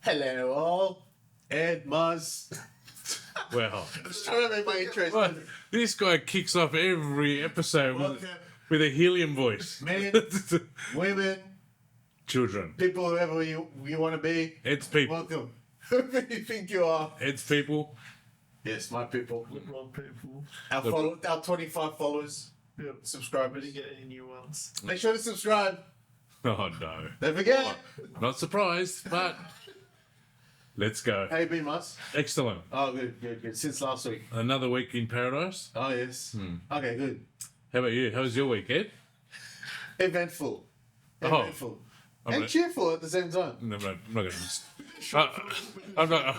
Hello all, Ed Muzz. Well, I was trying to make my intro. well, this guy kicks off every episode with a helium voice. Men, women, Children. people, whoever you want to be. It's people. Welcome. Whoever you think you are. It's people. Yes, my people. LeBron people. Our 25 followers, Yep. subscribers. Didn't get any new ones. Make sure to subscribe. Oh no. Don't forget. Not surprised, but let's go. How you been, Muzz? Excellent. Oh, good. Since last week. Another week in paradise. Oh, yes. Okay, good. How about you? How was your week, Ed? Eventful. Oh. Eventful. I'm And gonna- cheerful at the same time. No, I'm not going to. I'm not.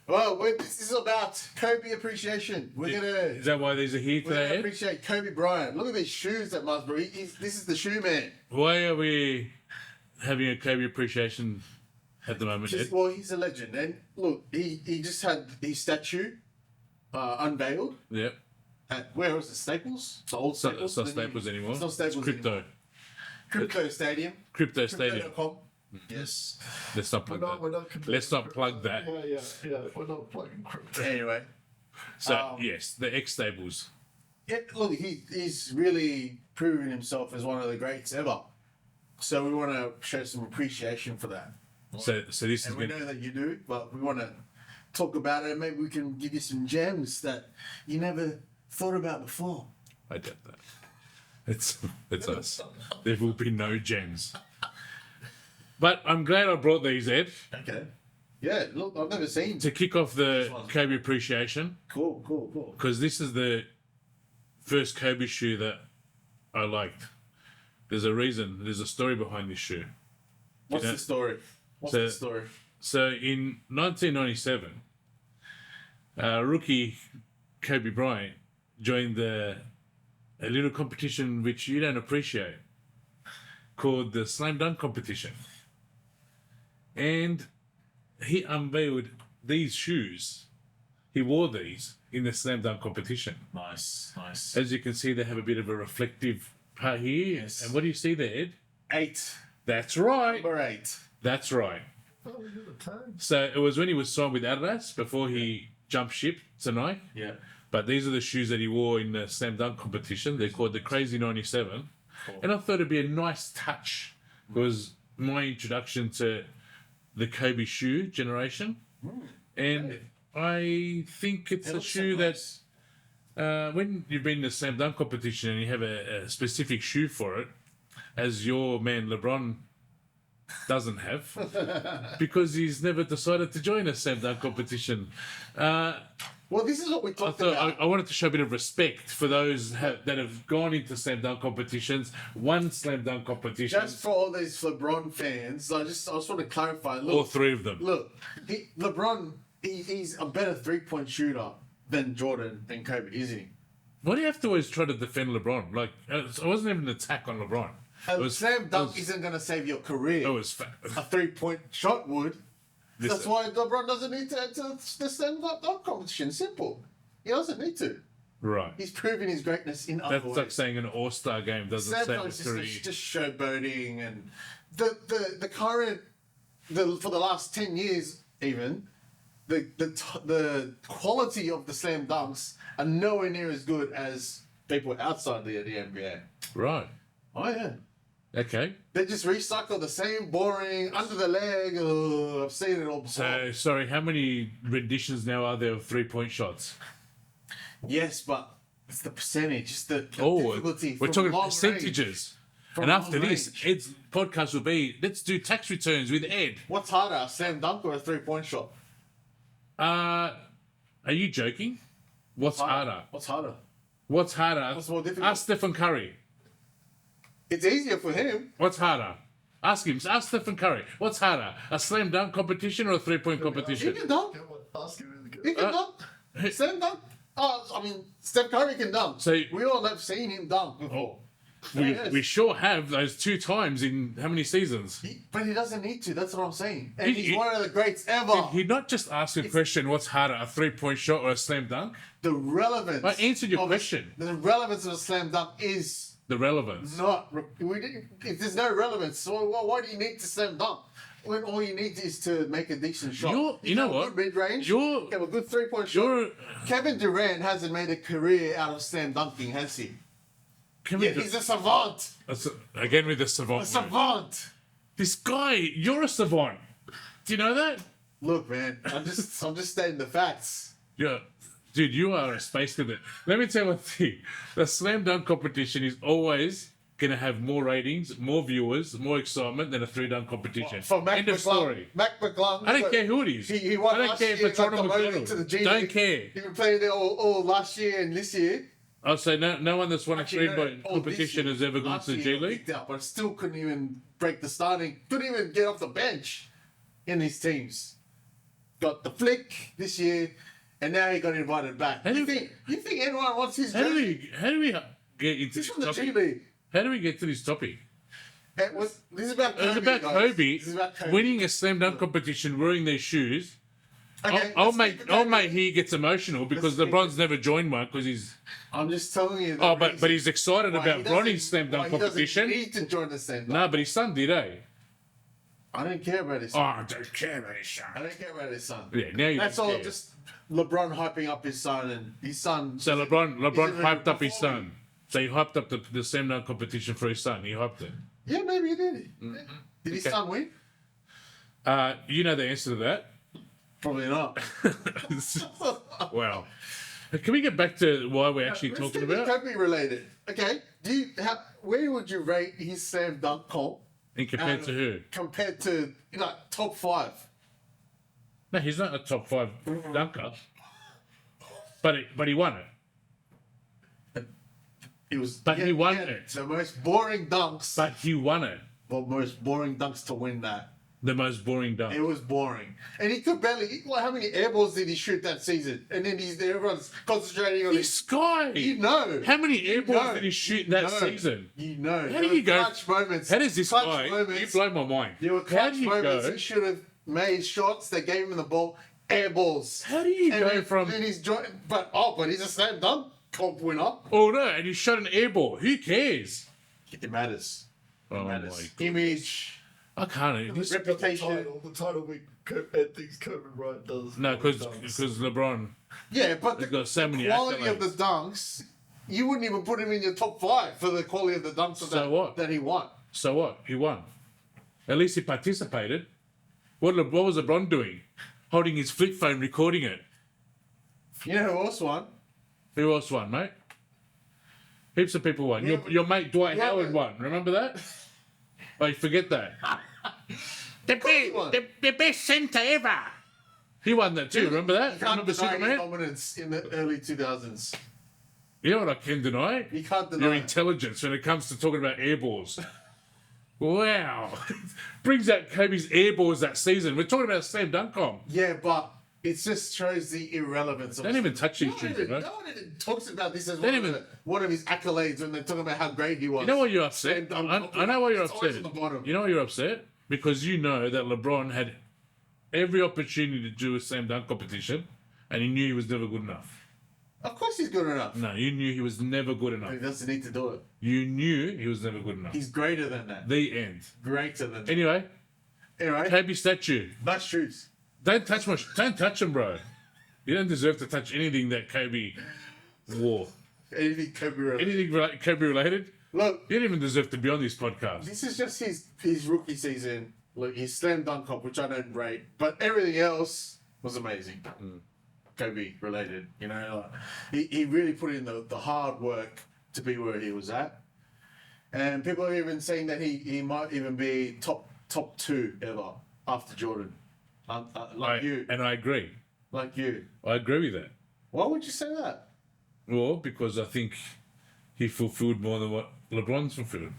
Well, this is about Kobe appreciation. We're going to... Is that why these are here We're gonna today, Ed? appreciate Kobe Bryant. Look at these shoes that Muzz brought. This is the shoe man. Why are we having a Kobe appreciation at the moment, Ed? Well, he's a legend. And look, he just had his statue unveiled Yep. at, where was it, Staples? The old It's not Staples? Staples anymore. It's not Staples Crypto. anymore. Crypto Stadium. Crypto Stadium. Crypto.com. Yes. Let's not plug that. We're not Let's not plug that. Yeah. We're not plugging crypto. Anyway. So, yes, the X Stables. Yeah, look, he's really proven himself as one of the greats ever. So we want to show some appreciation for that. So this is And we going know that you do, but we want to talk about it and maybe we can give you some gems that you never thought about before. I doubt that. It's us. There will be no gems. But I'm glad I brought these, Ed, Okay. Yeah, look, I've never seen. to kick off the Kobe appreciation, Cool. because this is the first Kobe shoe that I liked. There's a reason. There's a story behind this shoe. What's know- the story? What's So- the story? So in 1997, rookie Kobe Bryant joined a little competition which you don't appreciate, called the Slam Dunk competition. And he unveiled these shoes. He wore these in the Slam Dunk competition. Nice. As you can see, they have a bit of a reflective part here. Yes. And what do you see there, Ed? 8. That's right. Number 8. That's right. Oh, we got the time. So it was when he was signed with Adidas before he jumped ship to Nike. Yeah. But these are the shoes that he wore in the Slam Dunk competition. They're called the Crazy 97. Cool. And I thought it'd be a nice touch. It was my introduction to the Kobe shoe generation. And I think it's It a looks shoe so nice. that when you've been in the Slam Dunk competition and you have a specific shoe for it, as your man LeBron doesn't have, because he's never decided to join a Slam Dunk competition. Well, this is what we I talked thought about. I wanted to show a bit of respect for those that have gone into Slam Dunk competitions, won Slam Dunk competitions, Just for all these LeBron fans, I just want to clarify. Look, all three of them. Look, LeBron, he's a better 3-point shooter than Jordan and Kobe, isn't he? Why do you have to always try to defend LeBron? Like, it wasn't even an attack on LeBron. A slam dunk isn't going to save your career. It was A 3-point shot would. That's Listen. why LeBron doesn't need to enter the slam dunk competition. Simple. He doesn't need to. right. He's proven his greatness in other That's ways. like saying an All-Star game doesn't Slam save dunk a is career. just showboating, and the current for the last 10 years even the quality of the slam dunks are nowhere near as good as people outside the NBA. Right. Oh yeah. Okay. They just recycle the same boring under the leg. Oh, I've seen it all before. So, sorry, how many renditions now are there of 3-point shots? Yes, but it's the percentage. It's the Oh, difficulty. we're from talking long percentages. From And after long this, range. Ed's podcast will be, let's do tax returns with Ed. What's harder, a slam dunk or a 3-point shot? Are you joking? What's harder? What's harder? What's harder? What's more difficult? Ask Stephen Curry. It's easier for him. What's harder? Ask him. Ask Stephen Curry. What's harder? A slam dunk competition or a 3-point He competition? can dunk. Ask him in the He can dunk. Slam dunk. Oh, I mean, Steph Curry can dunk. So- we all have seen him dunk before. Yes. We sure have those 2 times in how many seasons? But he doesn't need to. That's what I'm saying. And He- he's one of the greats ever. He not just asked a question, what's harder, a 3-point shot or a slam dunk? The relevance. I answered your of- question. The relevance of a slam dunk is The relevance. not. We didn't. If there's no relevance, so why do you need to slam dunk? when all you need is to make a decent shot. You know have a what? good mid-range. You're- You have a good 3-point shot. You're Kevin Durant hasn't made a career out of slam dunking, has he? Yeah, he's a savant. Again with the savant. A savant. This guy, you're a savant. Do you know that? Look, man, I'm just stating the facts. Yeah. Dude, you are a space cadet. Let me tell you one thing. The slam dunk competition is always going to have more ratings, more viewers, more excitement than a 3-dunk competition. For Mac End of McClung. story. Mac McClung. I don't care who it is. He won I don't last care if year, it's got Ronald demoted McDonald. to the G Don't League. care. He been playing there all last year and this year. I'll say no one that's won a Actually, 3-point no, competition this has ever gone last to the year G he got League. kicked out, but still couldn't even break the starting. Couldn't even get off the bench in his teams. Got the flick this year, and now he got invited back. How You do- think anyone wants his How do jersey? we get into He's this from the G topic? League. How do we get to this topic? This is about Kobe. It's about guys. Kobe This is about Kobe. winning a slam dunk competition wearing their shoes. Okay, I'll let's make keep it Kobe. he gets emotional because Let's keep LeBron's never joined one because he's I'm just telling you. the oh but reason he's excited why he about doesn't- Bronny's slam dunk why he doesn't competition. need to join the same. No, but his son did, eh? I don't care about his Oh, son. I don't care about his son. I don't care about his son. Yeah, now you That's don't all. care. Just LeBron hyping up his son and his son. So LeBron isn't hyped up his performing. son. So he hyped up the slam dunk competition for his son. He hyped it. Yeah, maybe he did. Did his Okay. son win? You know the answer to that. Probably not. Wow. Can we get back to why we're actually Let's talking keep it about Kobe related. Okay. Where would you rate his slam dunk comp and compared to who? compared to top 5? No, he's not a top 5 dunker. But he won it. It was. But he won had it. The most boring dunks. But he won it. The most boring dunks to win that. The most boring dunk. It was boring, and he could barely. Well, how many air balls did he shoot that season? And then everyone's concentrating on This guy. You know. How many air balls know. did he shoot You that know. season? You know. How There do were you go? Clutch moments. How does this clutch guy? Moments, You blow my mind. there were How clutch do you moments. go? He should have made shots that gave him the ball. Air balls. How do you And go then- from? Then he's but he's a slam dunk comp winner. Oh no! And he shot an air ball. Who cares? It matters. Oh my! Matters. Image, I can't. This, reputation. The title we Ed thinks Kobe Bryant does. no, because Dunks. LeBron. Yeah, but He's got so many quality of accolades. the dunks, you wouldn't even put him in your top 5 for the quality of the dunks So what? that he won. So what? He won. At least he participated. What was LeBron doing? Holding his flip phone, recording it. You know who else won? Who else won, mate? Heaps of people won. Yeah, Your mate Dwight yeah, Howard but- won. Remember that? Oh, you forget that. he won. The best centre ever. He won that too. Remember that? You can't Remember deny his Superman? dominance in the early 2000s. You know what I can deny? You can't deny Your it. intelligence when it comes to talking about air balls. Wow. Brings out Kobe's air balls that season. We're talking about slam dunk comp. Yeah, but it just shows the irrelevance of Don't even touch these No shoes, one right? no one even talks about this as Don't one, even- of one of his accolades when they're talking about how great he was. You know why you're upset? Slam dunk I know why you're It's always upset. on the bottom. You know why you're upset? Because you know that LeBron had every opportunity to do a slam dunk competition and he knew he was never good enough. Of course he's good enough. No, you knew he was never good He enough. doesn't need to do it. You knew he was never good enough. He's greater than that. The end. Greater than that. Anyway, Anyway, Kobe statue. nice shoes. Don't touch him, bro. You don't deserve to touch anything that Kobe wore. Anything Kobe related. Anything Kobe related? Look, You don't even deserve to be on this podcast. this is just his rookie season. Look, his slam dunk comp, which I don't rate, but everything else was amazing. Kobe related, you know, he really put in the hard work to be where he was at, and people are even saying that he might even be top 2 ever after Jordan, like you, And I agree. like you. I agree with that. Why would you say that? Well, because I think he fulfilled more than what LeBron's fulfilled.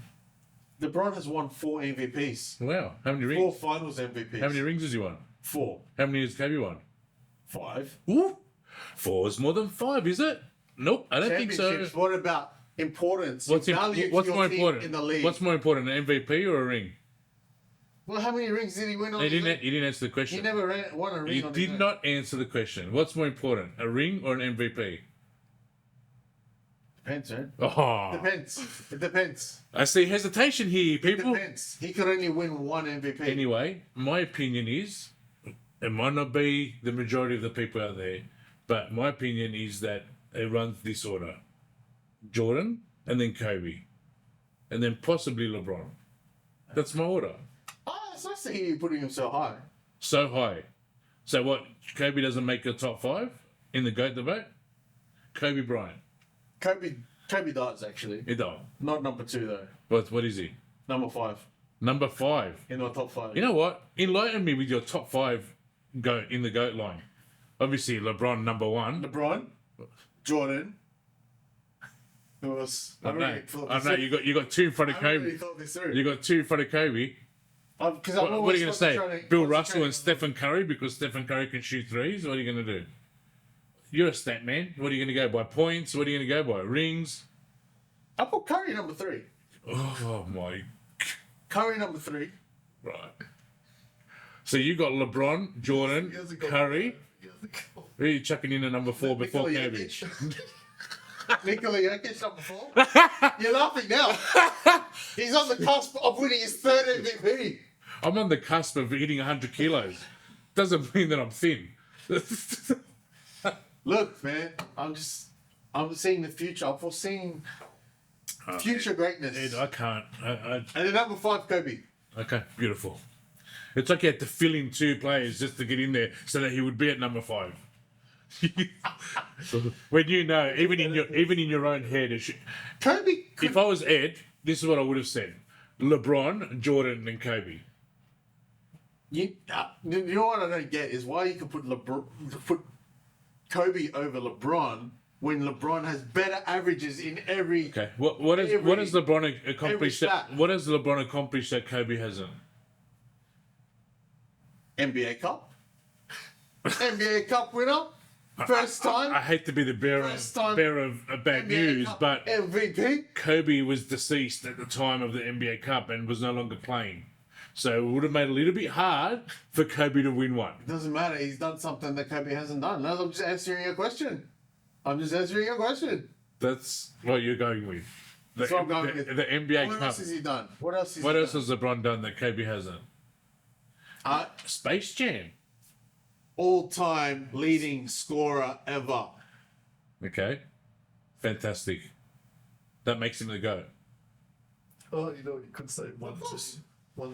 LeBron has won 4 MVPs, Wow. How many 4 rings? Finals MVPs. How many rings has he won? 4, How many has Kobe won? 5 Ooh, 4 is more than 5, is it? Nope, I don't think so. championships. What about importance? What's value to what's your more team important? in the league? What's more important, an MVP or a ring? Well, how many rings did he win on? He his own? didn't answer the He question. never won a ring. You on his did own. not answer the question. What's more important, a ring or an MVP? Depends, man. Oh, Depends. It depends. I see hesitation here, It people. depends. He could only win one MVP. Anyway, my opinion is, it might not be the majority of the people out there, but my opinion is that it runs this order: Jordan, and then Kobe, and then possibly LeBron. That's my order. Oh, it's nice to hear you putting him so high. So high. So what? Kobe doesn't make the top 5 in the GOAT debate? Kobe Bryant. Kobe does, actually. He don't. Not number 2, though. What is he? Number 5. Number 5. In my top 5. You know what? Enlighten me with your top 5 GOAT in the GOAT line. Obviously, LeBron number 1. LeBron, Jordan. Who else? I know. You got 2 in front of I Kobe. really thought this through. You got 2 in front of Kobe. Because What are you going to say? Bill Russell and Stephen Curry because Stephen Curry can shoot threes? What are you going to do? You're a stat man. What are you going to go by? Points? What are you going to go by? Rings? I put Curry number 3. Oh my. Curry number 3. Right. So you got LeBron, Jordan, Curry. Who are you chucking in at number 4 before Nikola Kobe? Jokic. Nikola Jokic number 4. You're laughing now. He's on the cusp of winning his 3rd MVP. I'm on the cusp of hitting 100 kilos. Doesn't mean that I'm thin. Look, man, I'm seeing the future. I'm foreseeing future greatness. Ed, I can't. And then number 5, Kobe. Okay, beautiful. It's like you had to fill in 2 players just to get in there so that he would be at number 5. When you know, even in your own head, Kobe. if I was Ed, this is what I would have said: LeBron, Jordan, and Kobe. You know what I don't get is why you could put Kobe over LeBron when LeBron has better averages in every. Okay, what has LeBron accomplished? stat. What has LeBron accomplished that Kobe hasn't? NBA Cup. NBA Cup winner. First time. I hate to be the bearer of bad NBA news, Cup but MVP. Kobe was deceased at the time of the NBA Cup and was no longer playing. So it would have made it a little bit hard for Kobe to win one. Doesn't matter. He's done something that Kobe hasn't done. No, I'm just answering your question. That's what you're going with. That's what I'm going with. The NBA What Cup. else has he done? What else What else has LeBron done that Kobe hasn't? Space Jam. All-time leading scorer ever. Okay. Fantastic. That makes him the GOAT. Oh, you know what? You could say one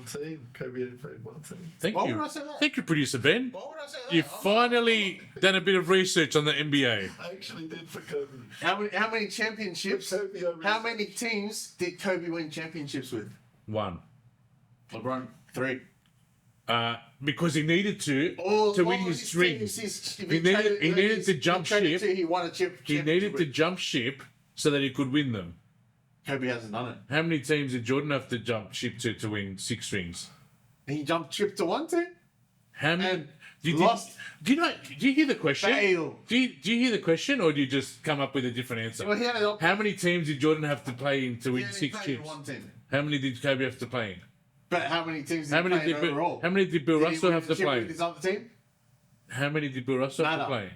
team. Kobe only played one team. Thank Why you. would I say that? Thank you, producer Ben. Why would I say that? You've finally done a bit of research on the NBA. I actually did for Kobe. How many championships? Kobe over How his- many teams did Kobe win championships with? 1. LeBron 3. Because he needed to win his rings. He needed to jump ship. He won a He needed to jump ship so that he could win them. Kobe hasn't done it. How many teams did Jordan have to jump ship to win 6 rings? He jumped ship to one team. How many? And Do you hear the question? Fail. Do you hear the question, or do you just come up with a different answer? Well, he had it. How many teams did Jordan have to play in to win 6 played in chips? one team. How many did Kobe have to play in? But how many teams did How he many play in did overall? How many did Bill Did he Russell win have the to chip play? with his other team? How many did Bill Russell have to Nada. play?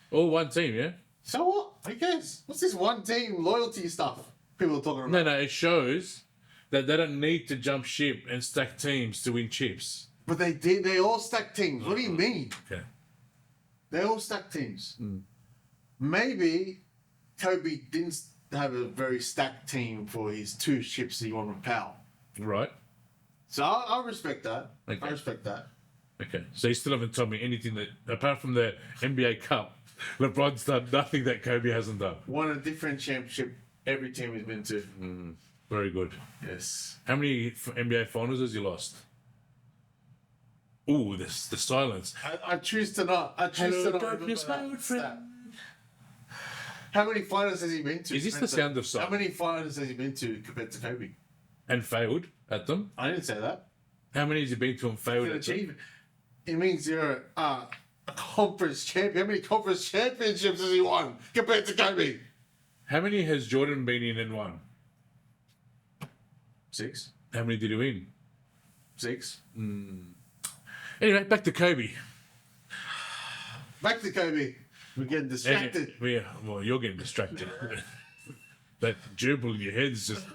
All one team, yeah. So what? Who cares? What's this one team loyalty stuff people are talking about? No, it shows that they don't need to jump ship and stack teams to win chips. But they did. They all stacked teams. What do you mean? Okay. They all stacked teams. Maybe Kobe didn't have a very stacked team for his 2 ships he won with Powell. Right. So I respect that. Okay. I respect that. Okay. So you still haven't told me anything that, apart from the NBA Cup, LeBron's done nothing that Kobe hasn't done. Won a different championship every team he's been to. Very good. Yes. How many NBA finals has he lost? Ooh, the silence. I choose to not. I choose Hello, to not darkness, remember my that old friend. stat. How many finals has he been to? Is this the compared to- sound of How silence? many finals has he been to compared to Kobe? And failed at them? I didn't say that. How many has he been to and failed It's an at them? achievement. It means you're a conference champion. How many conference championships has he won compared to Kobe? How many has Jordan been in and won? 6. How many did he win? 6. Anyway, back to Kobe. Back to Kobe. We're getting distracted. Well, you're getting distracted. that gerbil in your head is just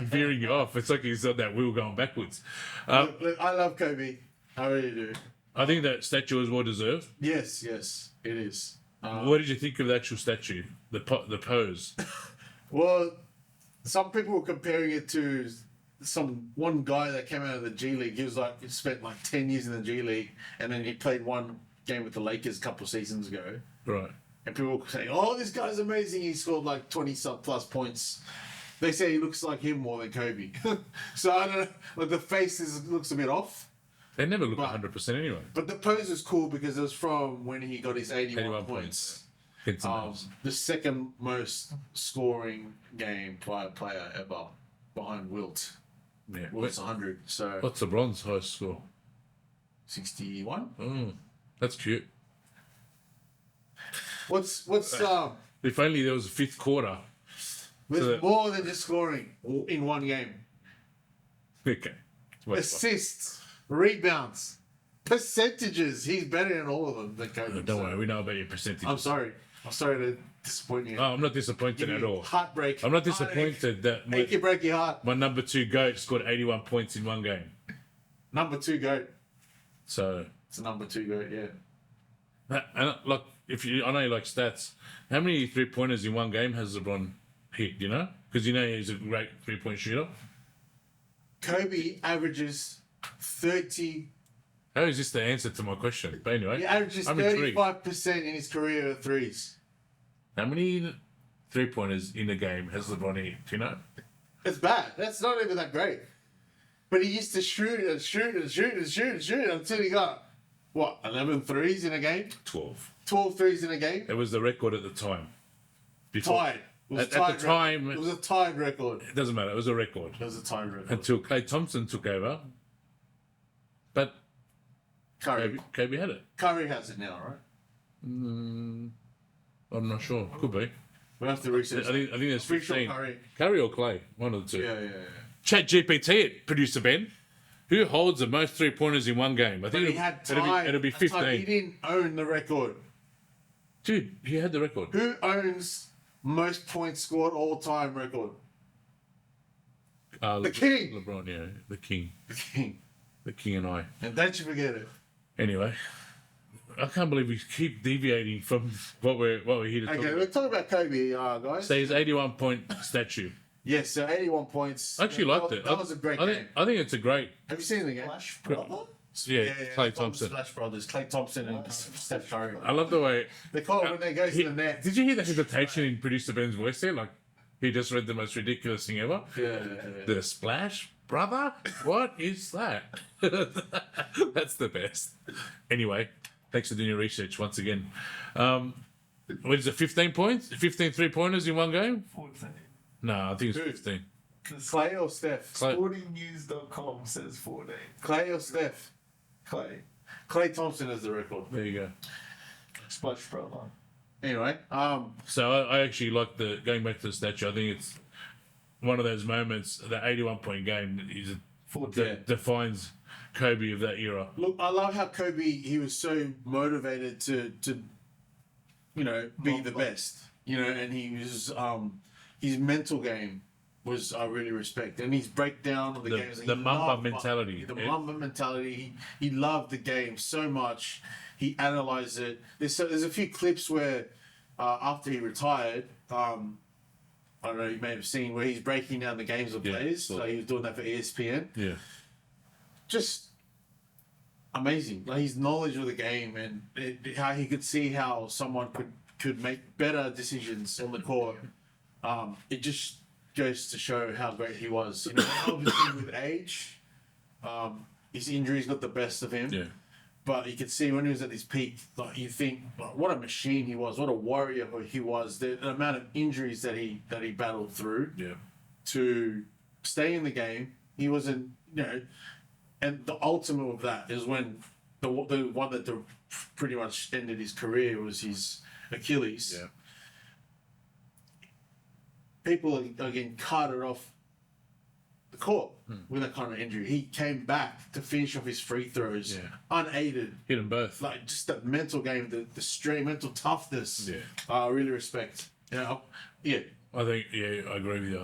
veering you off. It's like he's on that wheel going backwards. Look, I love Kobe. I really do. I think that statue is well deserved. Yes, it is. What did you think of the actual statue? The pose? Well, some people were comparing it to one guy that came out of the G League. He spent like 10 years in the G League, and then he played one game with the Lakers a couple of seasons ago. Right. And people were saying, "Oh, this guy's amazing. He scored like 20+ points." They say he looks like him more than Kobe. So I don't know. Like the face looks a bit off. They never look 100% anyway. But the pose was cool because it was from when he got his 81 points. The second most scoring game player ever behind Wilt. Yeah. Wilt's 100. So What's LeBron's highest score? 61. Oh, that's cute. What's If only there was a fifth quarter. with more than just scoring in one game? Okay. Assists, rebounds, percentages. He's better than all of them. Than Kobe. Don't worry, we know about your percentage. I'm sorry to disappoint you. Oh, I'm not disappointed at all. Heartbreak. I'm not disappointed that Make you break your heart. my number 2 GOAT scored 81 points in one game. Number 2 GOAT. So, It's a number 2 GOAT. Yeah. and like, I know you like stats. How many 3-pointers in one game has LeBron hit? You know, because he's a great 3-point shooter. Kobe averages 30. How is this the answer to my question? But anyway, He averages I'm intrigued. 35% in his career of threes. How many 3-pointers in a game has LeBron hit? Do you know? It's bad. That's not even that great. But he used to shoot until he got, 11 threes in a game? 12. 12 threes in a game? That was the record at the time. Before, Tied. It was At the time, It was a tied record. it doesn't matter. It was a record It was a tied record. until Klay Thompson took over. But Curry. Kobe had it. Curry has it now, right? I'm not sure. Could be. We have to research. I think there's Pretty sure 15. Curry or Clay, one of the two. Yeah. Chat GPT it, producer Ben. Who holds the most 3-pointers in one game? I But think he had time. it'll be At time, 15. He didn't own the record. Dude, he had the record. Who owns most points scored all time record? The king. LeBron, yeah. The king. The king. The king and I. And don't you forget it. Anyway, I can't believe we keep deviating from what we're here to talk Okay, about. let's talk about Kobe, guys. So his 81-point statue. Yes, so 81 points. I actually liked it. That was a great game. I think it's a great. Have you seen the game? Flash brother. Yeah, Klay Thompson. Splash Brothers, Klay Thompson and Steph Curry. I love the way. They call it when they go to the net. Did you hear the hesitation in producer Ben's voice there? Like, he just read the most ridiculous thing ever. Yeah. The splash, brother? What is that? That's the best. Anyway, thanks for doing your research once again. What is it, 15 points? 15 3-pointers in one game? 14. No, I think it's Who? 15. Clay or Steph? Clay. Sportingnews.com says 14. Clay or Steph? Clay. Clay Thompson has the record. There you go. Splash brother. Anyway, So I actually like going back to the statue. I think it's one of those moments, the 81-point game is 14. Yeah. defines Kobe of that era. look, I love how Kobe, he was so motivated to be the best, and he was, his mental game was, I really respect. And his breakdown of the games. The Mamba mentality. The Mamba mentality. He loved the game so much. He analyzed it. There's a few clips where, after he retired, I don't know, you may have seen where he's breaking down the games of players. sure. So he was doing that for ESPN. Yeah. Just amazing. Like his knowledge of the game and how he could see how someone could make better decisions on the court. It just goes to show how great he was. Obviously with age, his injuries got the best of him. Yeah. But you could see when he was at his peak, like you think, what a machine he was, what a warrior he was. The amount of injuries that he battled through Yeah. to stay in the game. He wasn't, and the ultimate of that is when the one that pretty much ended his career was his Achilles. Yeah. People again carted off the court with that kind of injury. He came back to finish off his free throws unaided. Hit them both. Like just that mental game, the strength, mental toughness. Yeah. I really respect. I think, yeah, I agree with you.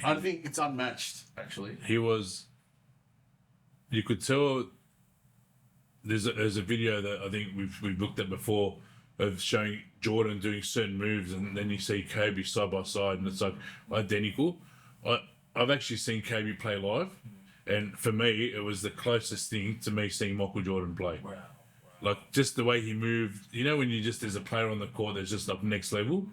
I think it's unmatched, actually. He was. You could tell. There's a video that I think we've looked at before of showing Jordan doing certain moves, and then you see Kobe side by side, and it's like identical. I've actually seen Kobe play live, and for me, it was the closest thing to me seeing Michael Jordan play. Wow. Like just the way he moved. You know, when you just there's a player on the court that's just like next level.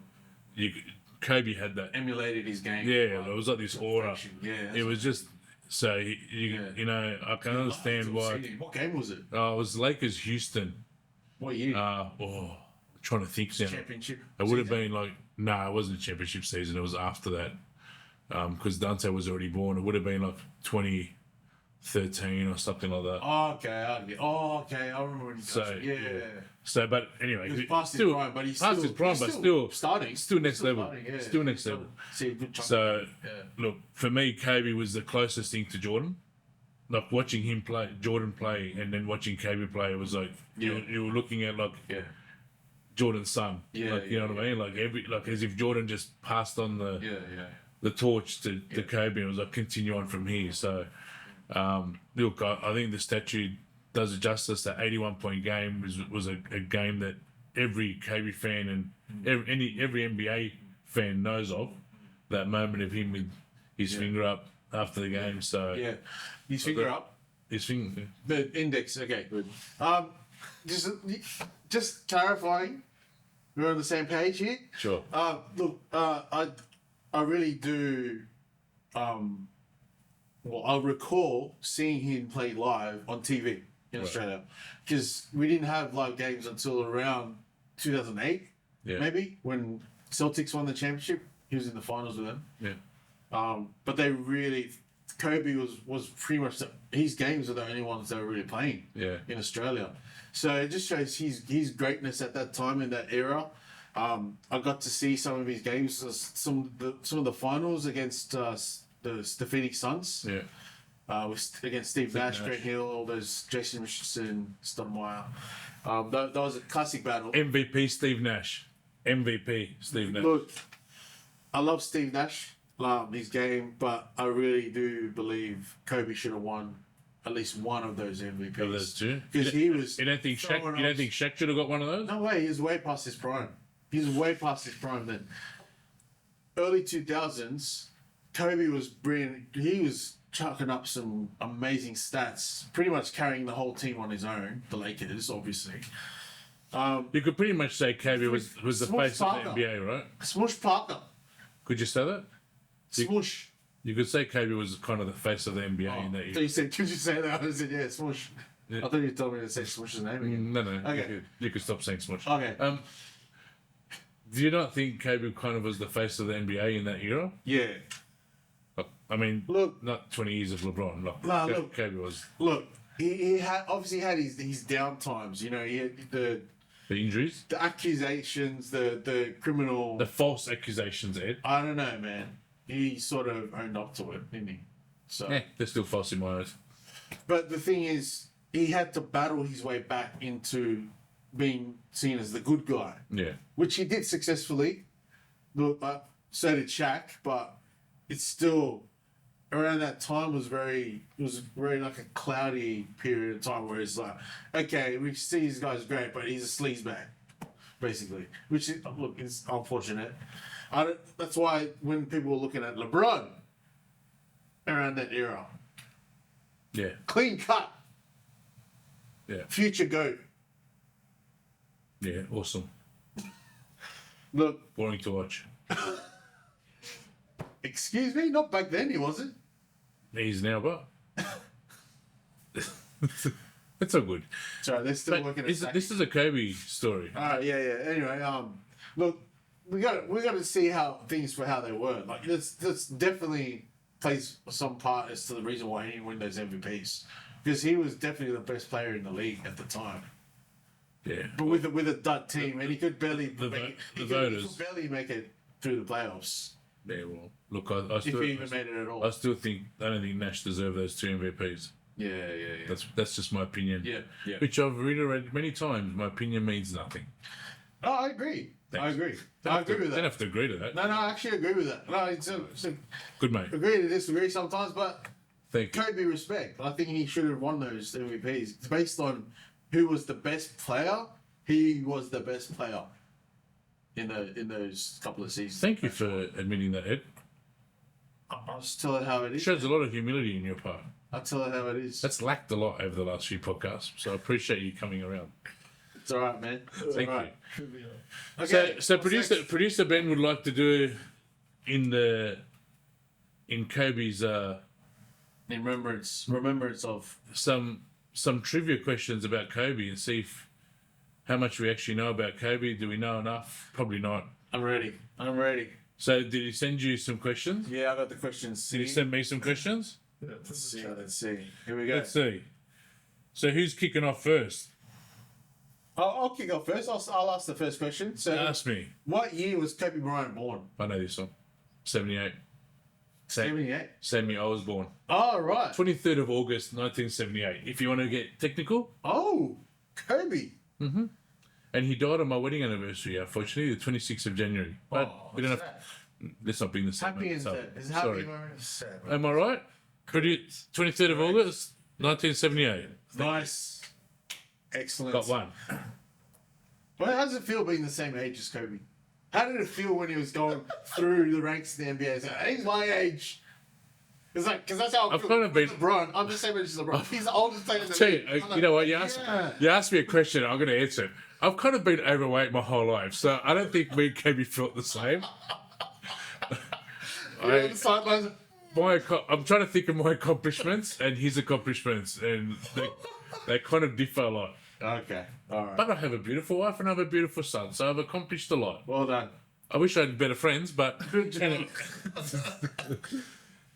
Kobe had that. Emulated his game. Yeah, it was like this aura. Yeah, It was just so you know I can understand why. What game was it? It was Lakers Houston. What year? Trying to think now. Championship. It would have been like it wasn't a championship season. It was after that because Dante was already born. It would have been like 2013 or something like that. Oh, okay. I remember when he So, yeah. So, but anyway, He was past his still prime, but he's past still, his prime, he's but still starting. still next level. Starting, yeah. Still next level. See a good chunk. So, Yeah. look, for me, Kobe was the closest thing to Jordan. Like watching him play, Jordan play, and then watching Kobe play, it was like you were looking at like Yeah. Jordan's son. Yeah, like, you know what I mean? Like as if Jordan just passed on the torch to Kobe and was like continue on from here. So, look, I think the statue does it justice. That 81-point game was a game that every Kobe fan and every NBA fan knows of. That moment of him with his finger up after the game. So Yeah. His finger up. his finger. The index. Okay, good. Just clarifying, we're on the same page here. Sure. Look, I really do. Well, I recall seeing him play live on TV in Australia, because we didn't have live games until around 2008, maybe when Celtics won the championship. He was in the finals with them. Yeah. But they really, Kobe was pretty much his games are the only ones they were really playing. In Australia, so it just shows his greatness at that time in that era. I got to see some of his games, some of the finals against the Phoenix Suns. Against Steve Nash, Grant Hill, all those Jason Richardson, Stoudemire. That was a classic battle. MVP Steve Nash. MVP Steve Nash. Look, I love Steve Nash, his game, but I really do believe Kobe should have won at least one of those MVPs. Of those two? Because he was. You don't think Shaq should have got one of those? No way. He was way past his prime. He's way past his prime then. Early 2000s, Kobe was brilliant. He was chucking up some amazing stats, pretty much carrying the whole team on his own. The Lakers, obviously. You could pretty much say Kobe was the Smush face Parker. of the NBA, right? Smush Parker. Could you say that? Smush. You could say Kobe was kind of the face of the NBA in that So year. you said, could you say that? I said, yeah, Smush. Yeah. I thought you told me to say Smush's name again. No. Okay. You could stop saying Smush. Okay. Do you not think Kobe kind of was the face of the NBA in that era? Yeah. I mean, Look. not 20 years of LeBron. Look. Kobe was Look, he had obviously had his down times. You know, he had the injuries, accusations, the criminal. the false accusations, Ed. I don't know, man. He sort of owned up to it, didn't he? So. They're still false in my eyes. But the thing is, he had to battle his way back into being seen as the good guy, Yeah. which he did successfully. Look, so did Shaq, but it's still around that time was very like a cloudy period of time where it's like, okay, we see this guy's great, but he's a sleazebag, basically. Which is, look, is unfortunate. That's why when people were looking at LeBron around that era, Yeah. clean cut, Yeah. future GOAT. Yeah. Awesome. Look, Boring to watch. excuse me, not back then he wasn't. He's now, but it's all good. Sorry, they're still But working at this is a Kobe story. Alright, yeah. Anyway, look, we got to see how things for how they were. Like that's definitely plays some part as to the reason why he didn't win those MVPs, because he was definitely the best player in the league at the time. Yeah. But with a dud team, and he could barely voters. he could barely make it through the playoffs Yeah. Well, look, I if still, he even made it at all. I still think I don't think Nash deserved those two MVPs. Yeah. That's just my opinion. Yeah. Which I've reiterated many times. My opinion means nothing. Oh, I agree. I agree. I agree with Don't that. have to agree to that. No, I actually agree with that. No, it's a Good mate. agree to disagree sometimes, but Thank you. Kobe respect. I think he should have won those MVPs. It's based on who was the best player. He was the best player in those couple of seasons. Thank you for admitting that, Ed. I'll just tell it how it It is. shows a lot of humility in your part. I'll tell it how it is. That's lacked a lot over the last few podcasts, so I appreciate you coming around. It's all right, man. It's Thank all right. Could be Okay, So what's next? producer Ben would like to do in Kobe's In remembrance of. some trivia questions about Kobe and see how much we actually know about Kobe. Do we know enough? Probably not. I'm ready. So did he send you some questions? Yeah, I got the questions. Did he send me some questions? Yeah, Let's this see. is Let's see. Here we go. Let's see. So who's kicking off first? I'll kick off first. I'll ask the first question. So, Ask me. what year was Kobe Bryant born? I know this one. 78. 78. Same year I was born. Oh, right. 23rd of August, 1978. If you want to get technical. Oh, Kobe. And he died on my wedding anniversary, unfortunately, the 26th of January. But we don't have. Let's not bring this up. Happy and So, sad. It's happy sorry. moment. Sad. Am I right? 23rd of August, 1978. Nice. Excellent. Got one. Well, how does it feel being the same age as Kobe? How did it feel when he was going through the ranks in the NBA? It's like, he's my age. It's like, because that's how I I've feel kind of been- with LeBron. I'm the same age as LeBron. He's the oldest player in the Tell league. you, I'm you know what? like, You asked me a question, I'm going to answer it. I've kind of been overweight my whole life, so I don't think me and Kobe felt the same. You're on the sidelines. I'm trying to think of my accomplishments and his accomplishments, and they kind of differ a lot. Okay. All right. But I have a beautiful wife and I have a beautiful son, so I've accomplished a lot. Well done. I wish I had better friends, but Good job.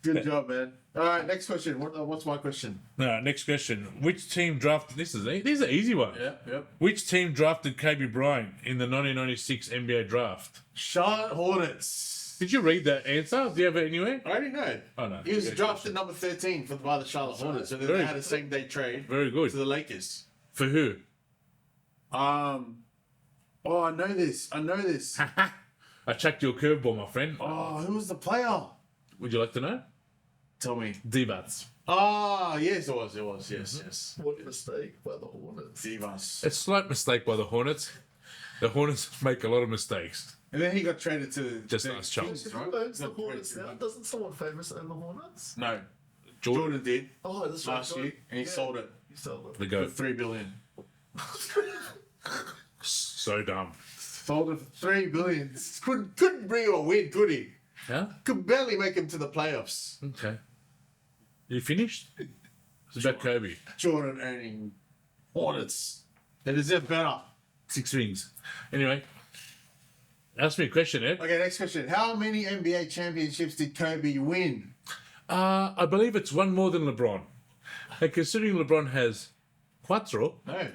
Good job, man. All right. Next question. What's my question? Next question: which team drafted? These are easy ones. Yep. Which team drafted Kobe Bryant in the 1996 NBA draft? Charlotte Hornets. Did you read that answer? Do you have it anywhere? I already know. Oh no. He was Good drafted number 13 by the Charlotte Hornets, and then Very they had a same-day trade Very good. to the Lakers. For who? Oh, I know this. I checked your curveball, my friend. Oh, who was the player? Would you like to know? Tell me. Divas. Ah, yes, it was. Yes. what a mistake by the Hornets. Divas. A slight mistake by the Hornets. The Hornets make a lot of mistakes. And then he got traded to Just the nice chance. Kings, Who right? owns the Got Hornets traded now? to- Doesn't someone famous own the Hornets? No, Jordan, Jordan did Oh, that's right. last year, and he sold it He sold it. the for goat. $3 billion. So dumb. Sold it for $3 billion. Couldn't bring him a win, could he? Huh? Could barely make him to the playoffs. Okay. You finished? It's about Kobe. Jordan earning Hornets. They deserve better. 6 rings. Anyway, ask me a question, Ed. Okay, next question. How many NBA championships did Kobe win? I believe it's one more than LeBron. And considering LeBron has cuatro, No.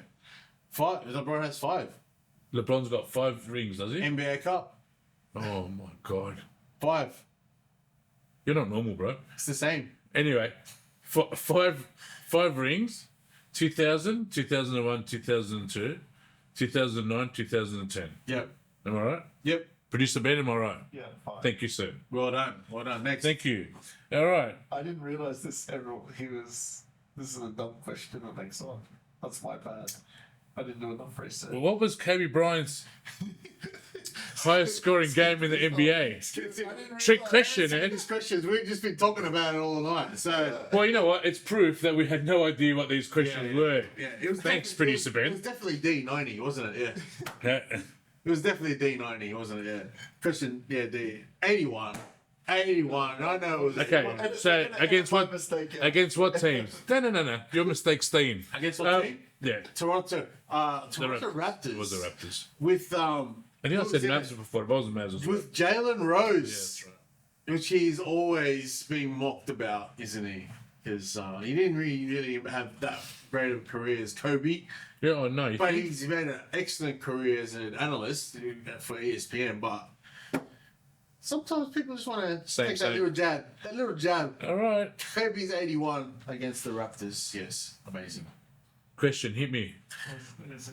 5. LeBron has 5. LeBron's got 5 rings, does he? NBA Cup. Oh my God. 5. You're not normal, bro. It's the same. Anyway, five rings: 2000, 2001, 2002, 2009, 2010. Yep. Am I right? Yep. Producer Ben, am I right? Yeah, fine. Thank you, sir. Well done. Well done. Next. Thank you. All right. I didn't realise this. This is a dumb question the next one. That's my bad. I didn't do enough research. Well, what was Kobe Bryant's highest scoring game in the NBA? Trick question, Ed. These questions, we've just been talking about it all night. So, Well, you know what? It's proof that we had no idea what these questions were. yeah, it was Thanks, definitely- producer Ben. It was definitely D90, wasn't it? Yeah. It was definitely D90, wasn't it? Yeah. Christian, yeah, D. 81. 81. I know it was. Okay, so against what? Mistake, yeah. Against what teams? No. Your mistake's team. Against what team? Yeah. Toronto. Toronto Raptors. It was the Raptors. With, I think I who said was in Mavs it? before, but it wasn't Mavs. With Jalen Rose. Yeah, that's right. Which he's always been mocked about, isn't he? Because he didn't really have that great of a career as Kobe, Yeah, I know. but he's made an excellent career as an analyst for ESPN. But sometimes people just want to Same, take same. that little jab. All right. Kobe's 81 against the Raptors. Yes, amazing. Question, hit me.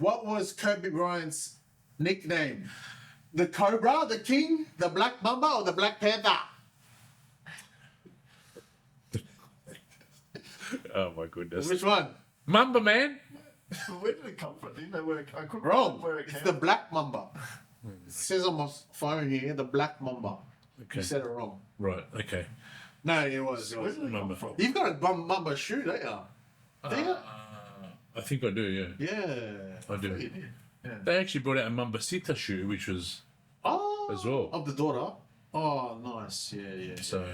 What was Kobe Bryant's nickname? The Cobra, the King, the Black Mamba, or the Black Panther? Oh my goodness. Which one? Mamba man. Where did it come from? Do you know where I couldn't Wrong. remember where it It's came the from. Black Mamba. It says on my phone here, the Black Mamba. Okay. You said it wrong. Right. Okay. No, it was. Where did it come Mamba. from? You've got a Mamba shoe, don't you? Do you? I think I do. Yeah. Yeah. I do. You did. Yeah. They actually brought out a Mambasita shoe, which was Oh. As well. Of the daughter. Oh, nice. Yeah, yeah. so.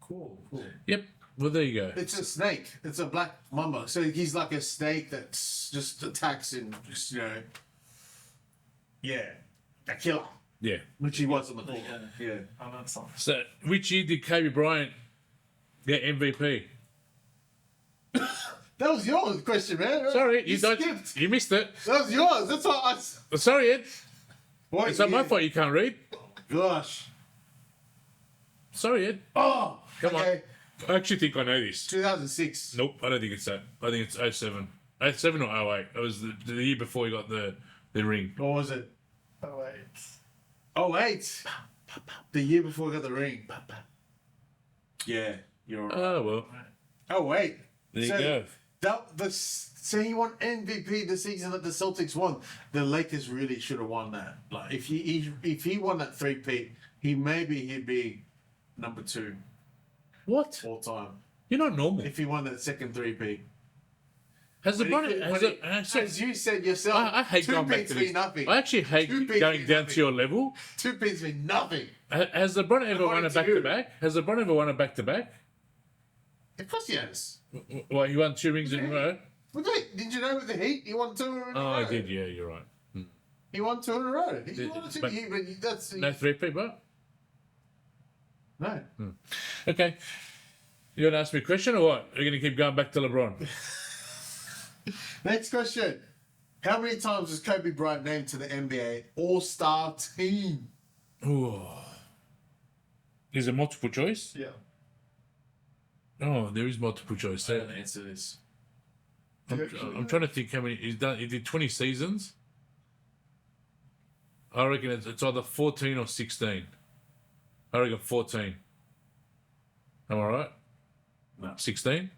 Cool, cool. Yep. Well, there you go. It's a snake. It's a black mamba. So he's like a snake that's just attacks and just, yeah, a killer, Yeah. which he was on the court. Yeah. I know something. So, which year did Kobe Bryant get MVP? That was your question, man. Sorry, you don't. skipped. You missed it. That was yours. That's what I. Sorry, Ed. What It's not my year? fault you can't read. Gosh. Sorry, Ed. Oh, Come on. okay. I actually think I know this. 2006. Nope, I don't think it's that. I think it's 07. 07 or 08. It was the year before he got the ring. What was it? Oh wait. Oh, 08. The year before he got the ring. Yeah, you're right. Oh, well. Oh, wait. There you go. So he won MVP the season that the Celtics won. The Lakers really should have won that. Like if he won that 3-peat, he'd be number 2 What? all time. You're not normal. If he won that second 3-peat. Has LeBron. As you said yourself, I hate two going back peats to mean this. nothing. I actually hate Two peats going mean down nothing. to your level. 2 peats mean nothing. Has LeBron ever won a According to back you. to back? Has LeBron ever won a back to back? Of course he has. Well, he won 2 rings in a row. Well, did you know with the Heat he won 2 in a row? Oh, I did. Yeah, you're right. He won 2 in a row. He Did- won 2. but- That's No 3-peat, but no. okay. You want to ask me a question or what? Are you going to keep going back to LeBron? Next question. How many times was Kobe Bryant named to the NBA All-Star team? Ooh. Is it multiple choice? Yeah. Oh, there is multiple choice. I don't answer this. I'm trying to think how many he's done. He did 20 seasons. I reckon it's either 14 or 16. I reckon 14. Am I right? No. 16?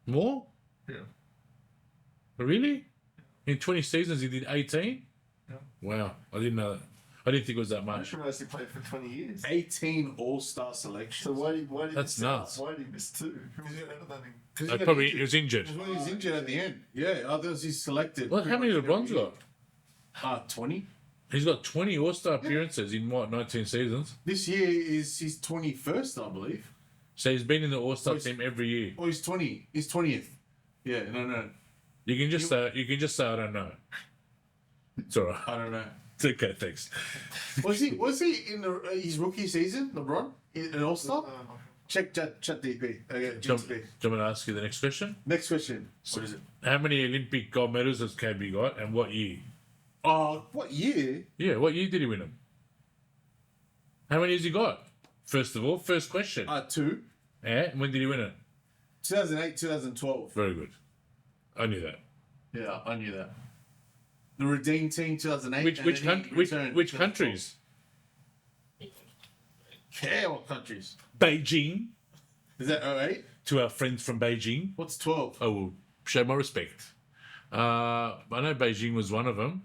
More? Yeah. Really? In 20 seasons, he did 18? Yeah. Wow. I didn't know that. I didn't think it was that I much. didn't realize he played for 20 years. 18 All-Star selections. So why did he That's miss out? nuts. Why did he miss 2? Who was better than him? 'Cause I he got probably injured. he was injured. That's when he was injured at the end. Yeah, others he's selected. Well, how many LeBron's got? 20. He's got 20 All-Star appearances in what, 19 seasons? This year is his 21st, I believe. So he's been in the All-Star Oh, he's- team every year. Or he's 20. He's 20th. Yeah, no. You can just say I don't know. It's all right. I don't know. It's okay, thanks. Was he in his rookie season, LeBron? An All-Star? Check chat DP. Okay, Do you GTP. want me to ask you the next question? Next question. What is it? How many Olympic gold medals has Kobe got, and what year? Oh, what year? Yeah, what year did he win them? How many has he got? First of all, first question. 2. Yeah, and when did he win it? 2008, 2012. Very good. I knew that. Yeah, I knew that. The Redeem Team 2008. Which and which then he country? Which returned which 2012. countries? Care what countries? Beijing. Is that 08? To our friends from Beijing, What's 12? I will show my respect. I know Beijing was one of them.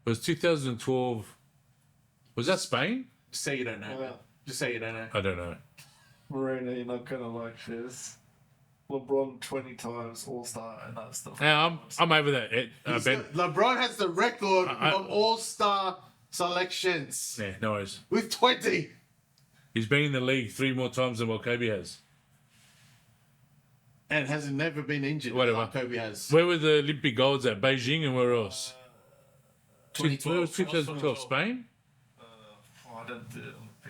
It was 2012. Was that Spain? Just say you don't know. Yeah. Just say you don't know. I don't know. Marina, you're not gonna like this. LeBron 20 times All-Star, and that's the. Now, I'm over that. Ben. LeBron has the record I- of All-Star selections Yeah, no worries. with 20. He's been in the league 3 more times than what Kobe has. And has never been injured. Whatever. Like Kobe has. Where were the Olympic golds at? Beijing and where else? 2012. Where was 2012? Spain? I don't do.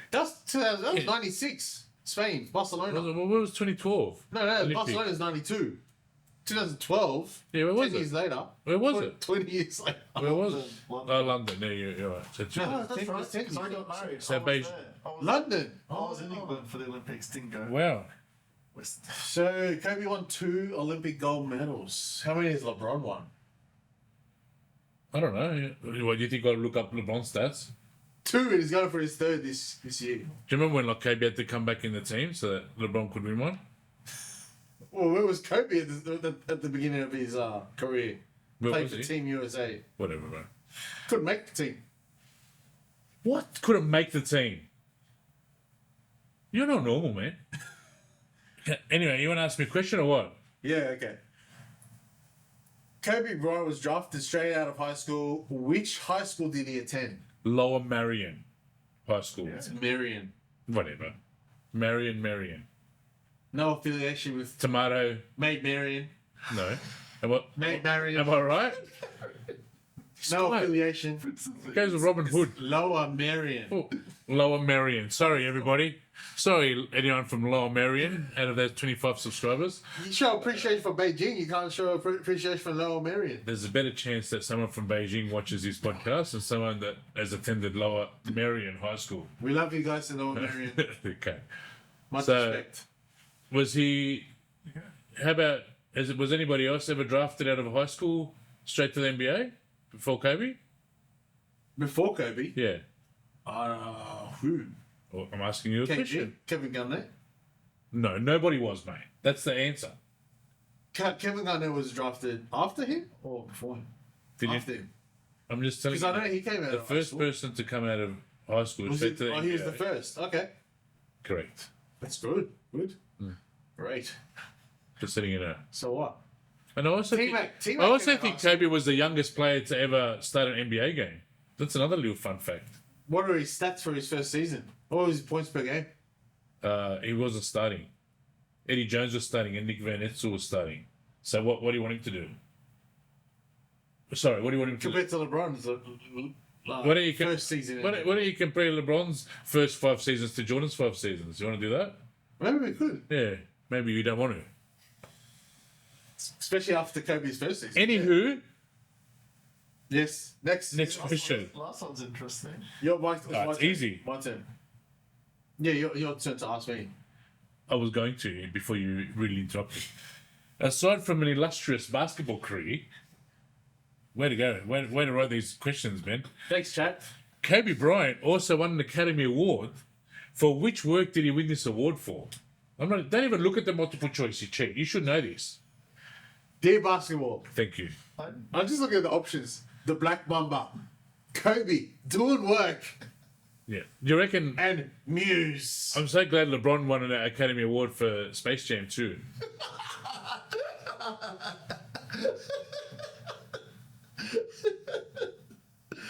That was 96. Spain, Barcelona. Where was 2012? No, Olympic. Barcelona's 92. 2012. Yeah, where was 10 years it? later. Where was it? 20 years later. Where was it? London. Oh, London. Yeah, you're right. So No, Oh, that's 10 right. years, 10 'cause I years. got married. So I was Beijing. there. I was- London. I was in England for the Olympics. Didn't go. Wow. West. So Kobe won 2 Olympic gold medals. How many has LeBron won? I don't know. What do you think? I'll look up LeBron's stats. 2, and he's going for his 3rd this year. Do you remember when like Kobe had to come back in the team so that LeBron could win one? Well, where was Kobe at the beginning of his career? Where Played was for he? Team USA. Whatever, bro. Couldn't make the team. What? Couldn't make the team. You're not normal, man. Anyway, you want to ask me a question or what? Yeah, okay. Kobe Bryant was drafted straight out of high school. Which high school did he attend? Lower Marion High School. It's Marion. Whatever. Marion. No affiliation with Tomato. Maid Marion. No. Maid Marion. Am I right? No Right. affiliation. Goes with Robin Hood. Lower Marion. Oh, Lower Marion. Sorry, everybody. Sorry, anyone from Lower Marion out of those 25 subscribers. You show appreciation for Beijing. You can't show appreciation for Lower Marion. There's a better chance that someone from Beijing watches this podcast than someone that has attended Lower Marion High School. We love you guys in Lower Marion. Okay. Much So- respect. Was he? How about? Was anybody else ever drafted out of high school straight to the NBA before Kobe? Before Kobe, Yeah. who? Well, I'm asking you a question. Kevin Garnett. No, nobody was, mate. That's the answer. Kevin Garnett was drafted after him or before him? Did you? After him. I'm just telling Because you. I know he came out The of high first school. person to come out of high school Was straight it, to the he was NBA. the first. Okay. Correct. That's good. Good. Hmm. Great. Just sitting in a. So what? And I also T-Mac think, came out think of Kobe was the youngest player to ever start an NBA game. That's another little fun fact. What are his stats for his first season? What was his points per game? He wasn't starting. Eddie Jones was starting and Nick Van Exel was starting. So what do you want him to do? Sorry, what do you want him to do? Compared to LeBron's Why don't you first season. Why don't you compare LeBron's first 5 seasons to Jordan's 5 seasons? You want to do that? Maybe we could. Yeah, maybe you don't want to. Especially after Kobe's first season. Anywho, Yes. Next question. Last one's interesting. it's easy. My turn. Yeah, your turn to ask me. I was going to before you really interrupted. Aside from an illustrious basketball career, way to go. Way to write these questions, man. Thanks, chat. Kobe Bryant also won an Academy Award. For which work did he win this award for? Don't even look at the multiple choice, you cheat. You should know this. Dear basketball. Thank you. I'm just looking at the options. The Black Mamba. Kobe. Doing work. Yeah. Do you reckon? And Muzz. I'm so glad LeBron won an Academy Award for Space Jam too.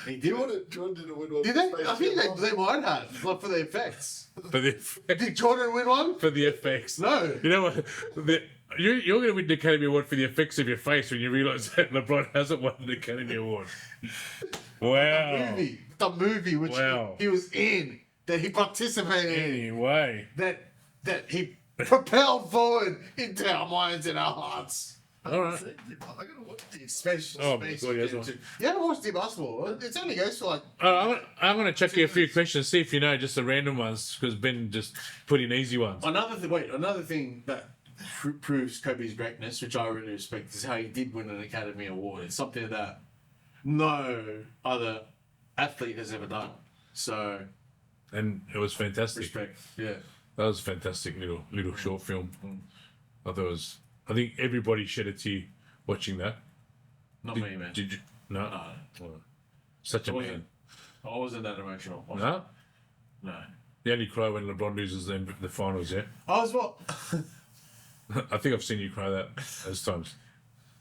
He did it. Jordan didn't win one. Did they? I think they might have. Like for the effects. For the Did Jordan win one? for the effects. No. You know what? You're going to win the Academy Award for the effects of your face when you realise that LeBron hasn't won the Academy Award. Wow. The movie which Wow. he was in, that he participated in, Anyway. that he propelled forward into our minds and our hearts. All right. I gotta watch these. Special Oh my space. God, yes, Jam one. too. You haven't watched the basketball. It only goes for like. I'm going to check you a few questions, see if you know just the random ones, because Ben just put in easy ones. Another thing that proves Kobe's greatness, which I really respect, is how he did win an Academy Award. It's something that no other athlete has ever done. So And it was fantastic. respect. Yeah. That was a fantastic little short film. I think everybody shed a tear watching that. Not me, man. Did you? No. No. Oh, such a I wasn't- man. I wasn't that emotional. No. No. You only cry when LeBron loses the finals, yeah? I was what? I think I've seen you cry that those times.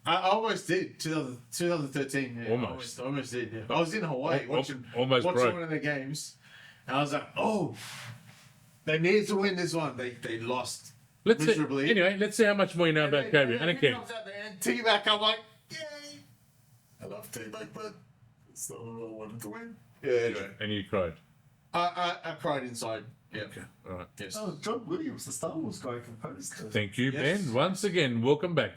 I almost did. 2013. Yeah, Almost. I almost did. Yeah. I was in Hawaii watching almost broke. one of the games, and I was like, "Oh, they needed to win this one. They lost miserably." Let's see how much more you know about Kobe. And again, T-Mac, I'm like, "Yay!" I love T-Mac, but It's not what I wanted to win. yeah. Anyway, and you cried. I cried inside. Yeah. Okay, all right. Yes. Oh, John Williams, the Star Wars guy, composed it. Thank you, Yes. Ben. Once again, welcome back.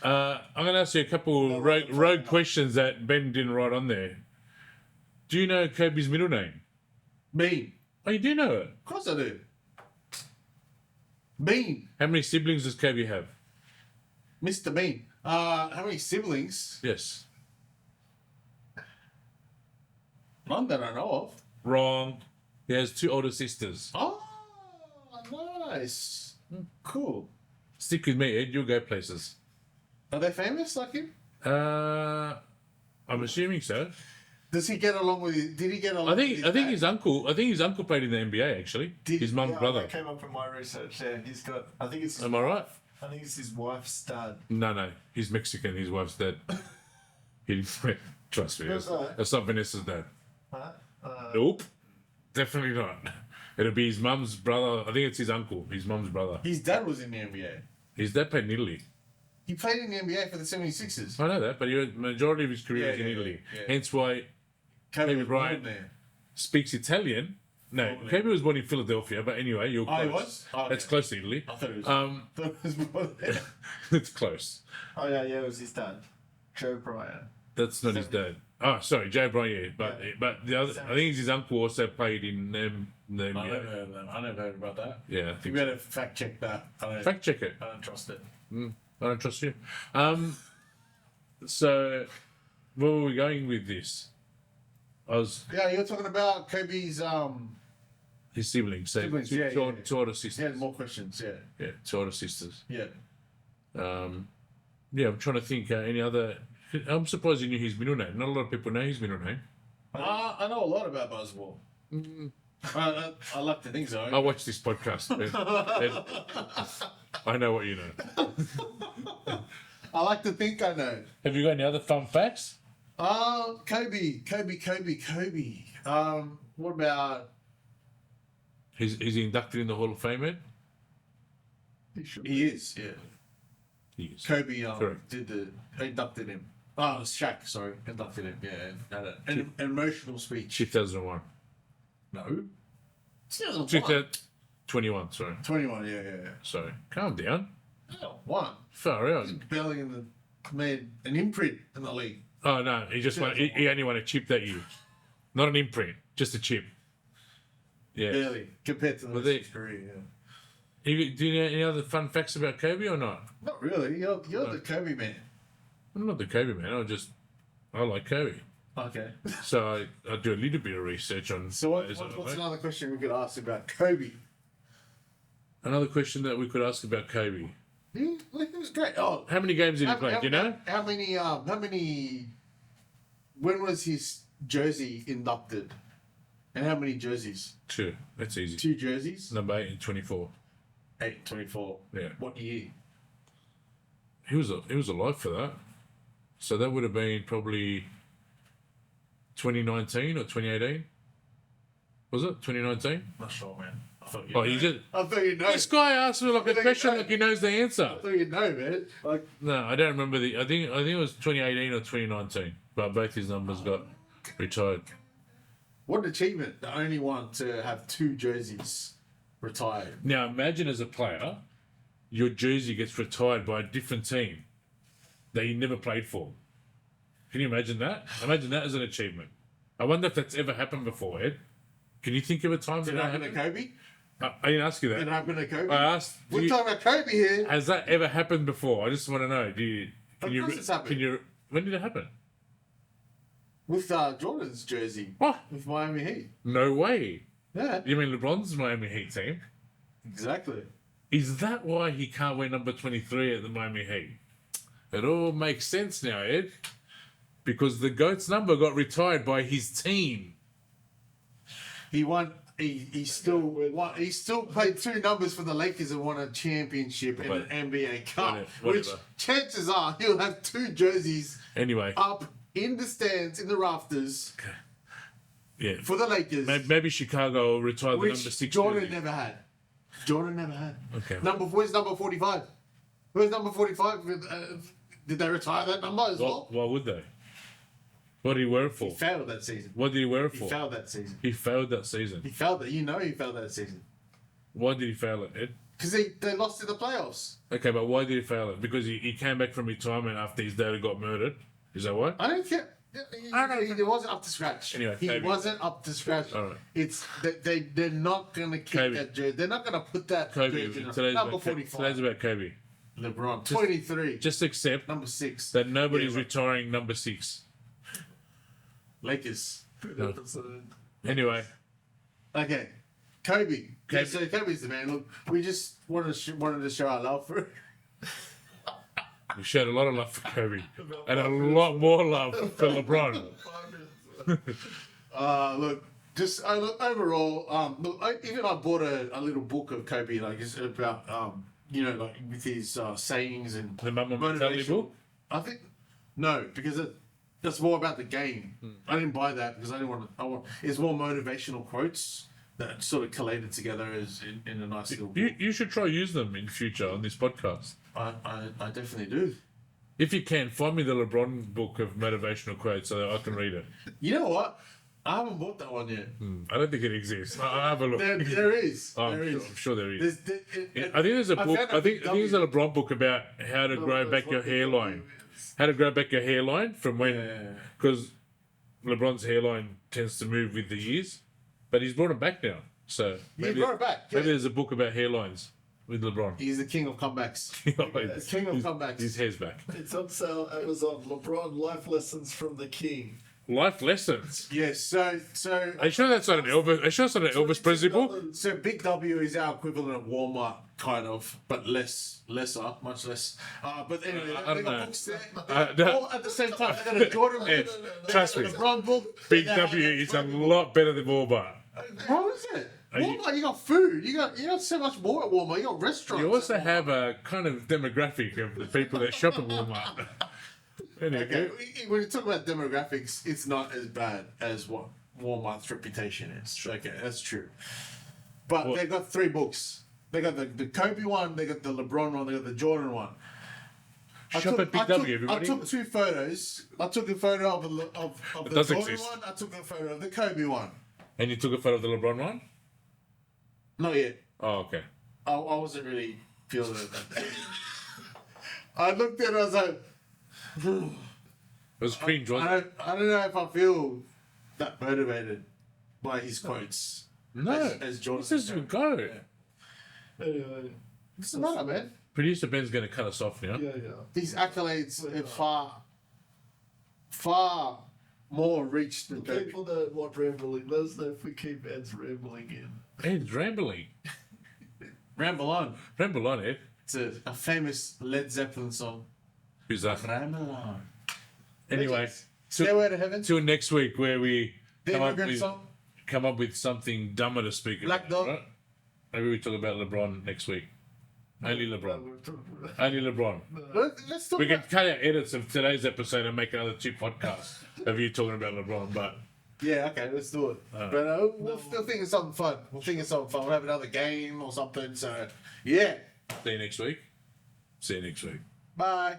I'm going to ask you a couple rogue questions that Ben didn't write on there. Do you know Kobe's middle name? Bean. Oh, you do know it. Of course I do. Bean. How many siblings does Kobe have? Mr. Bean. How many siblings? Yes. None that I know of. Wrong. He has 2 older sisters. Oh, nice. Cool. Stick with me, Ed. You'll go places. Are they famous like him? I'm assuming so. Does he get along with? Did he get along? I think with his his uncle. I think his uncle played in the NBA actually. His mum's brother. That came up in my research. Yeah, he's got. I think it's. Am I right? I think it's his wife's dad. No, he's Mexican. His wife's dead. Trust me, Who's that? that's not Vanessa's dad. Huh? Nope, definitely not. It'll be his mum's brother. I think it's his uncle. His mum's brother. His dad was in the NBA. His dad played in Italy. He played in the NBA for the 76ers. I know that, but majority of his career was in Italy. yeah. Hence why Kobe was Bryant born there. speaks Italian. No, Probably. Kobe was born in Philadelphia, but anyway, you're close. Oh, he was? Oh, okay. That's close to Italy. I thought it was. thought it was born there. It's close. Oh yeah, it was his dad, Joe Bryant. That's not his dad. Oh, sorry, Joe Bryant. Yeah, but the other, I think his uncle also played in the I never NBA. heard of them. I never heard about that. Yeah, I You think. better fact check that. Fact check it. I don't trust it. I don't trust you. So, where were we going with this? Yeah, you're talking about Kobe's His siblings. So Siblings, two, yeah, two, yeah. two older He sisters. had more questions, yeah. Yeah, 2 older sisters. Yeah. Yeah, I'm trying to think any other. I'm surprised you knew his middle name. Not a lot of people know his middle name. I know a lot about basketball. I like to think so. I watch this podcast. and I know what you know. I like to think I know. Have you got any other fun facts? Kobe. What about? Is he inducted in the Hall of Fame, Ed? He is, yeah. He is. Kobe Correct. inducted him. Oh, it was Shaq, sorry, inducted him. Yeah, had an emotional speech. 2001. No. 2001. 2021, sorry. 21, yeah. Sorry. Calm down. Oh, one. Far out. Bellingham made an imprint in the league. Oh, no. He only won a chip that year. Not an imprint, just a chip. Yeah. Barely, compared to the rest they- of his career, yeah. Do you know any other fun facts about Kobe or not? Not really. You're the Kobe man. I'm not the Kobe man. I like Kobe. Okay. So I do a little bit of research on. So players I what's like. another question we could ask about Kobe? Another question that we could ask about Kobe. He was great. Oh, How many games did he play? Do you know? How many? When was his jersey inducted? And how many jerseys? 2. That's easy. 2 jerseys. Number 8 and 24. 8, 24. Yeah. What year? He was alive for that. So that would have been probably 2019 or 2018. Was it 2019? Not sure, man. I thought you. Oh, you just. I thought you know. This guy asked me like a you question know. like he knows the answer. I thought you know, man. Like, No, I don't remember the. I think it was 2018 or 2019. But both his numbers got retired. what an achievement! The only one to have 2 jerseys retired. Now imagine as a player, your jersey gets retired by a different team that you never played for. Can you imagine that? Imagine that as an achievement. I wonder if that's ever happened before, Ed. Can you think of a time Did that it happen to happened? Kobe? I didn't ask you Did it that. happen to Kobe? I asked. We're talking about Kobe here. Has that ever happened before? I just want to know. Of course it's happened. When did it happen? With Jordan's jersey. What? With Miami Heat. No way. Yeah, You mean LeBron's Miami Heat team? exactly. Is that why he can't wear number 23 at the Miami Heat? It all makes sense now, Ed. Because the GOAT's number got retired by his team. He won. He still won. He still played 2 numbers for the Lakers and won a championship and But- an NBA Cup. whatever. Which chances are he'll have 2 jerseys Anyway, up in the stands in the rafters yeah. for the Lakers, Maybe Chicago will retire the number which 6 Jordan jersey. never had. Jordan never had. Okay. Where's number 45? Where's number 45? Did they retire that number as well? Why would they? What did he wear it He for? failed that season. What did he wear it He for? failed that season. He failed that season. He failed that. You know he failed that season. Why did he fail it, Ed? Because they lost in the playoffs. Okay, but why did he fail it? Because he came back from retirement after his dad got murdered. Is that why? I don't care. He wasn't up to scratch. Anyway, he Kobe. wasn't up to scratch. All right. It's they're not gonna keep Kobe. that jersey. They're not gonna put that Kobe. jersey Today's number about, 45. today's about Kobe. LeBron 23. Just accept Number 6. that nobody's Yeah, right. retiring number 6. Lakers. Good No. episode. Anyway, Okay, Kobe. Kobe. Yeah, so Kobe's the man. Look, we just wanted to show our love for. we showed a lot of love for Kobe and a lot more love for LeBron. Look, just look, overall, look, even I bought a little book of Kobe, like it's about like with his sayings and The Mama Mentality motivational- book? I think no, because that's more about the game. I didn't buy that because I didn't want to. It's more motivational quotes that sort of collated together as in a nice little book. You should try use them in future on this podcast. I definitely do. If you can, find me the LeBron book of motivational quotes so that I can read it. You know what? I haven't bought that one yet. I don't think it exists. I'll have a look. There is. Oh, There I'm, is. sure, I'm sure there is. There's, I think there's a I book. found I think a there's a LeBron book about how to grow back your hairline. How to grow back your hairline from when, because LeBron's hairline tends to move with the years, but he's brought it back now. So You brought it back. maybe there's a book about hairlines with LeBron. He's the king of comebacks. The king of comebacks. His hair's back. It's on sale Amazon. LeBron Life Lessons from the King. Life lessons. Yes. So Are you sure that's not an Elvis? Are you sure it's not an Elvis Presley book? so Big W is our equivalent of Walmart, kind of, but lesser, much less. But anyway, I they don't got know. books there. no. All at the same time. They got a Jordan Ed, book, trust they me. got a LeBron book. Big they got W a is a LeBron lot better than Walmart. How is it? you- Walmart, you got food. You got so much more at Walmart. You got restaurants. You also at Walmart. have a kind of demographic of the people that shop at Walmart. Anyway, Okay, when you talk about demographics, it's not as bad as what Walmart's reputation is. Okay, that's true. But What? they got 3 books. They got the Kobe one, they got the LeBron one, they got the Jordan one. Shop at Big W, everybody. I took 2 photos. I took a photo of the does Jordan exist. one. I took a photo of the Kobe one. And you took a photo of the LeBron one? Not yet. Oh, okay. I wasn't really feeling it that day. I looked at it. I was like, It was cringe, wasn't it? I don't know if I feel that motivated by his quotes. No. as Jordan. This is go. Anyway, Doesn't matter, man. Producer Ben's going to cut us off now. yeah. These accolades are far more reach than Kobe. People don't want rambling. Let us know if we keep Ed's rambling in. Ed's rambling. Ramble on. Ramble on, Ed. It's a famous Led Zeppelin song. Who's that? Ramble on. Anyway, Stairway to Heaven. till next week where we The come up, immigrant with, song. come up with something dumber to speak Black about. Dog. Right? Maybe we talk about LeBron next week. Only LeBron. We've talked about- Only LeBron. Let's talk We can about. cut out edits of today's episode and make another 2 podcasts of you talking about LeBron. But Yeah, okay, let's do it. But we'll think of something fun. We'll think of something fun. We'll have another game or something. So, yeah. see you next week. See you next week. Bye.